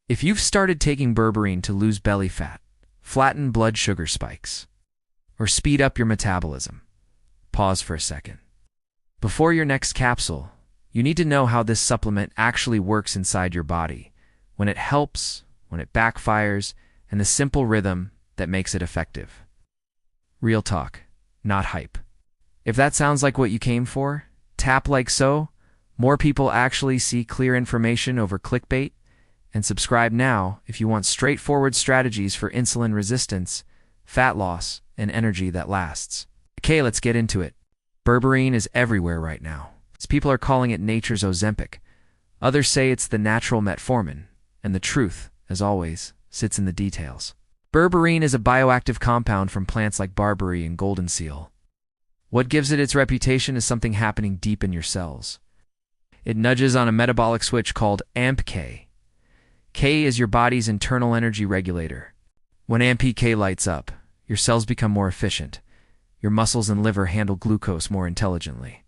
If you've started taking berberine to lose belly fat, flatten blood sugar spikes, or speed up your metabolism, pause for a second. Before your next capsule, you need to know how this supplement actually works inside your body, when it helps, when it backfires, and the simple rhythm that makes it effective. Real talk, not hype. If that sounds like what you came for, tap like so. More people actually see clear information over clickbait, and subscribe now if you want straightforward strategies for insulin resistance, fat loss, and energy that lasts. Okay, let's get into it. Berberine is everywhere right now. People are calling it nature's Ozempic. Others say it's the natural Metformin, and the truth, as always, sits in the details. Berberine is a bioactive compound from plants like barberry and golden seal. What gives it its reputation is something happening deep in your cells. It nudges on a metabolic switch called AMPK. K is your body's internal energy regulator. When AMPK lights up, your cells become more efficient. Your muscles and liver handle glucose more intelligently.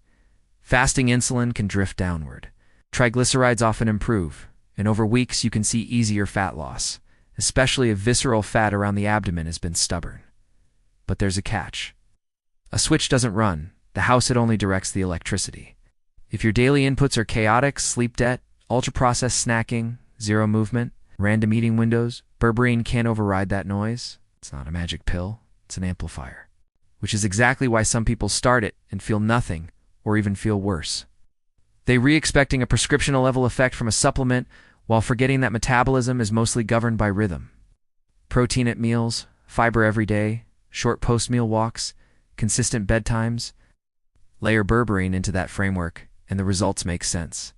Fasting insulin can drift downward. Triglycerides often improve, and over weeks you can see easier fat loss, especially if visceral fat around the abdomen has been stubborn. But there's a catch. A switch doesn't run. The house, it only directs the electricity. If your daily inputs are chaotic, sleep debt, ultra-processed snacking, zero movement, random eating windows, berberine can't override that noise. It's not a magic pill, it's an amplifier. Which is exactly why some people start it and feel nothing, or even feel worse. They expecting a prescription-level effect from a supplement while forgetting that metabolism is mostly governed by rhythm. Protein at meals, fiber every day, short post-meal walks, consistent bedtimes. Layer berberine into that framework, and the results make sense.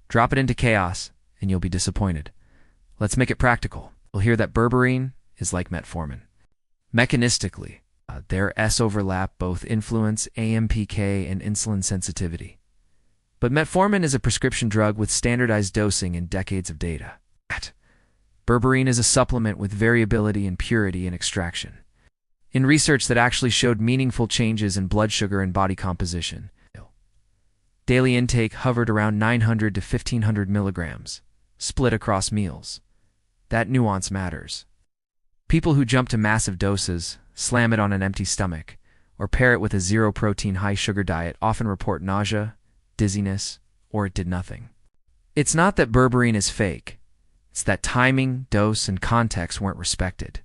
Drop it into chaos, and you'll be disappointed. Let's make it practical. You'll hear that berberine is like metformin. Mechanistically, their S overlap both influence AMPK and insulin sensitivity. But metformin is a prescription drug with standardized dosing and decades of data. Berberine is a supplement with variability in purity and extraction. In research that actually showed meaningful changes in blood sugar and body composition. Daily intake hovered around 900 to 1500 milligrams, split across meals. That nuance matters. People who jump to massive doses, slam it on an empty stomach, or pair it with a zero-protein, high-sugar diet often report nausea, dizziness, or it did nothing. It's not that berberine is fake. It's that timing, dose, and context weren't respected.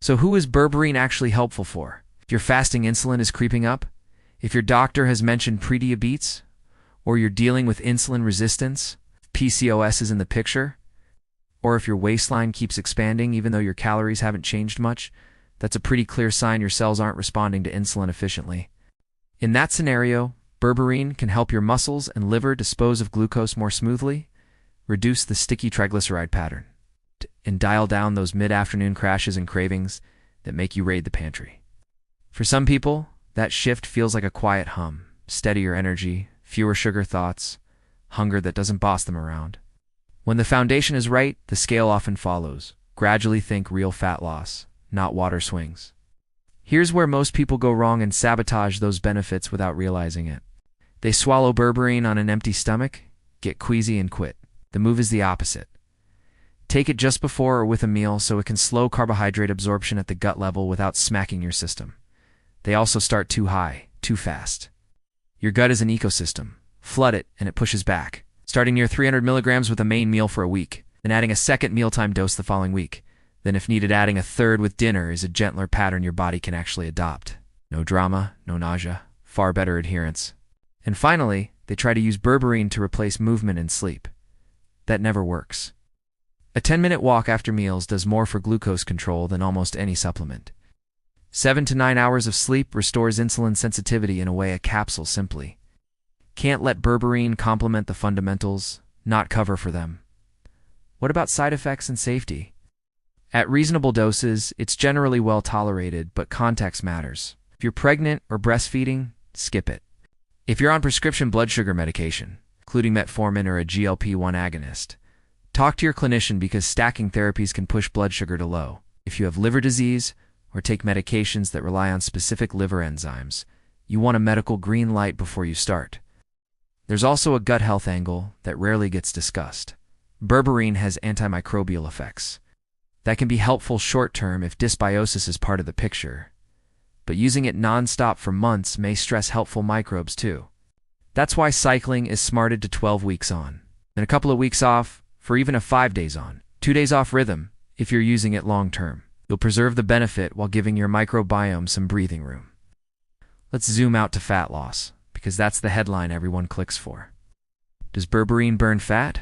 So who is berberine actually helpful for? If your fasting insulin is creeping up, if your doctor has mentioned prediabetes, or you're dealing with insulin resistance, PCOS is in the picture, or if your waistline keeps expanding even though your calories haven't changed much, that's a pretty clear sign your cells aren't responding to insulin efficiently. In that scenario, berberine can help your muscles and liver dispose of glucose more smoothly, reduce the sticky triglyceride pattern, and dial down those mid-afternoon crashes and cravings that make you raid the pantry. For some people, that shift feels like a quiet hum, steadier energy, fewer sugar thoughts, hunger that doesn't boss them around. When the foundation is right, the scale often follows. Gradually think real fat loss, not water swings. Here's where most people go wrong and sabotage those benefits without realizing it. They swallow berberine on an empty stomach, get queasy, and quit. The move is the opposite. Take it just before or with a meal so it can slow carbohydrate absorption at the gut level without smacking your system. They also start too high, too fast. Your gut is an ecosystem. Flood it, and it pushes back. Starting near 300 milligrams with a main meal for a week, then adding a second mealtime dose the following week. Then if needed, adding a third with dinner is a gentler pattern your body can actually adopt. No drama, no nausea, far better adherence. And finally, they try to use berberine to replace movement and sleep. That never works. A 10-minute walk after meals does more for glucose control than almost any supplement. 7 to 9 hours of sleep restores insulin sensitivity in a way a capsule simply can't. Let berberine complement the fundamentals, not cover for them. What about side effects and safety? At reasonable doses, it's generally well tolerated, but context matters. If you're pregnant or breastfeeding, skip it. If you're on prescription blood sugar medication, including metformin or a GLP-1 agonist, talk to your clinician because stacking therapies can push blood sugar to low. If you have liver disease or take medications that rely on specific liver enzymes, you want a medical green light before you start. There's also a gut health angle that rarely gets discussed. Berberine has antimicrobial effects. That can be helpful short-term if dysbiosis is part of the picture, but using it non-stop for months may stress helpful microbes too. That's why cycling is smarted to 12 weeks on, and a couple of weeks off for even a 5 days on, 2 days off rhythm if you're using it long-term. You'll preserve the benefit while giving your microbiome some breathing room. Let's zoom out to fat loss, because that's the headline everyone clicks for. Does berberine burn fat?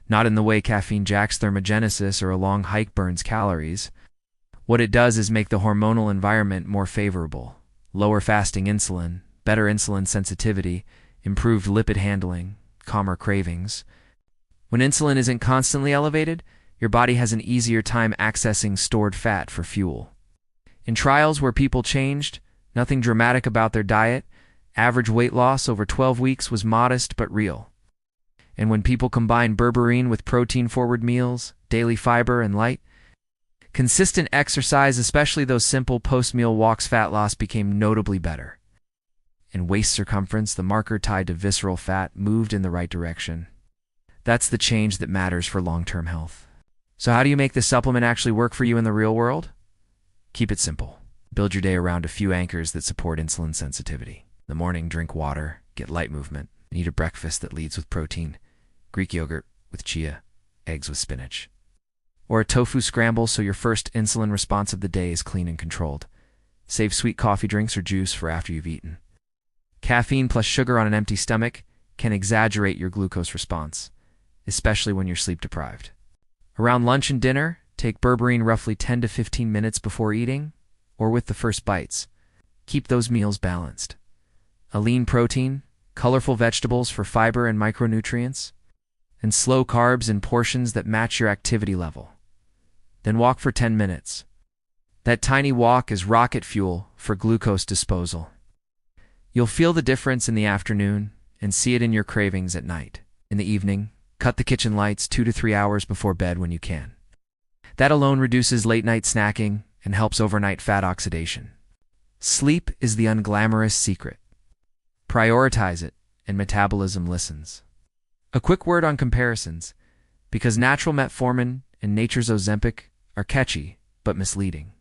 Not in the way caffeine jacks thermogenesis or a long hike burns calories. What it does is make the hormonal environment more favorable. Lower fasting insulin, better insulin sensitivity, improved lipid handling, calmer cravings. When insulin isn't constantly elevated, your body has an easier time accessing stored fat for fuel. In trials where people changed, nothing dramatic about their diet, average weight loss over 12 weeks was modest but real. And when people combined berberine with protein-forward meals, daily fiber, and light, consistent exercise, especially those simple post-meal walks, fat loss became notably better. In waist circumference, the marker tied to visceral fat moved in the right direction. That's the change that matters for long-term health. So how do you make this supplement actually work for you in the real world? Keep it simple. Build your day around a few anchors that support insulin sensitivity. In the morning, drink water, get light movement, and eat a breakfast that leads with protein. Greek yogurt with chia, eggs with spinach. Or a tofu scramble so your first insulin response of the day is clean and controlled. Save sweet coffee drinks or juice for after you've eaten. Caffeine plus sugar on an empty stomach can exaggerate your glucose response, especially when you're sleep deprived. Around lunch and dinner, take berberine roughly 10 to 15 minutes before eating, or with the first bites. Keep those meals balanced. A lean protein, colorful vegetables for fiber and micronutrients, and slow carbs in portions that match your activity level. Then walk for 10 minutes. That tiny walk is rocket fuel for glucose disposal. You'll feel the difference in the afternoon and see it in your cravings at night. In the evening, cut the kitchen lights 2 to 3 hours before bed when you can. That alone reduces late-night snacking and helps overnight fat oxidation. Sleep is the unglamorous secret. Prioritize it, and metabolism listens. A quick word on comparisons, because natural metformin and nature's Ozempic are catchy but misleading.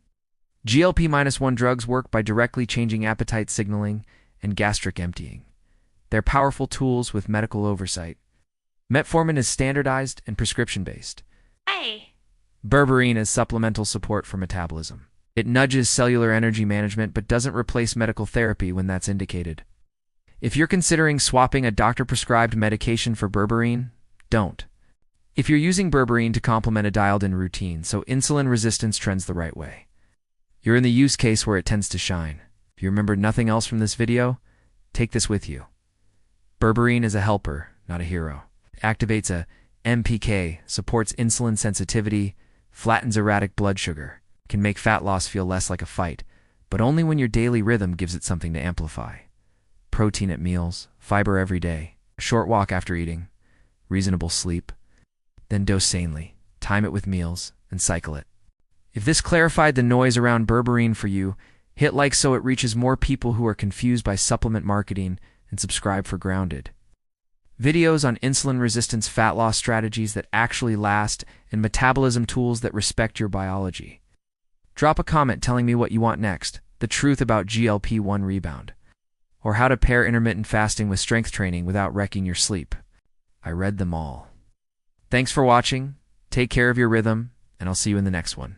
GLP-1 drugs work by directly changing appetite signaling and gastric emptying. They're powerful tools with medical oversight. Metformin is standardized and prescription-based. Hey. Berberine is supplemental support for metabolism. It nudges cellular energy management but doesn't replace medical therapy when that's indicated. If you're considering swapping a doctor-prescribed medication for berberine, don't. If you're using berberine to complement a dialed-in routine so insulin resistance trends the right way, you're in the use case where it tends to shine. If you remember nothing else from this video, take this with you. Berberine is a helper, not a hero. It activates a AMPK, supports insulin sensitivity, flattens erratic blood sugar, can make fat loss feel less like a fight, but only when your daily rhythm gives it something to amplify. Protein at meals, fiber every day, a short walk after eating, reasonable sleep. Then dose sanely, time it with meals, and cycle it. If this clarified the noise around berberine for you, hit like so it reaches more people who are confused by supplement marketing, and subscribe for Grounded. Videos on insulin resistance, fat loss strategies that actually last, and metabolism tools that respect your biology. Drop a comment telling me what you want next, the truth about GLP-1 rebound, or how to pair intermittent fasting with strength training without wrecking your sleep. I read them all. Thanks for watching, take care of your rhythm, and I'll see you in the next one.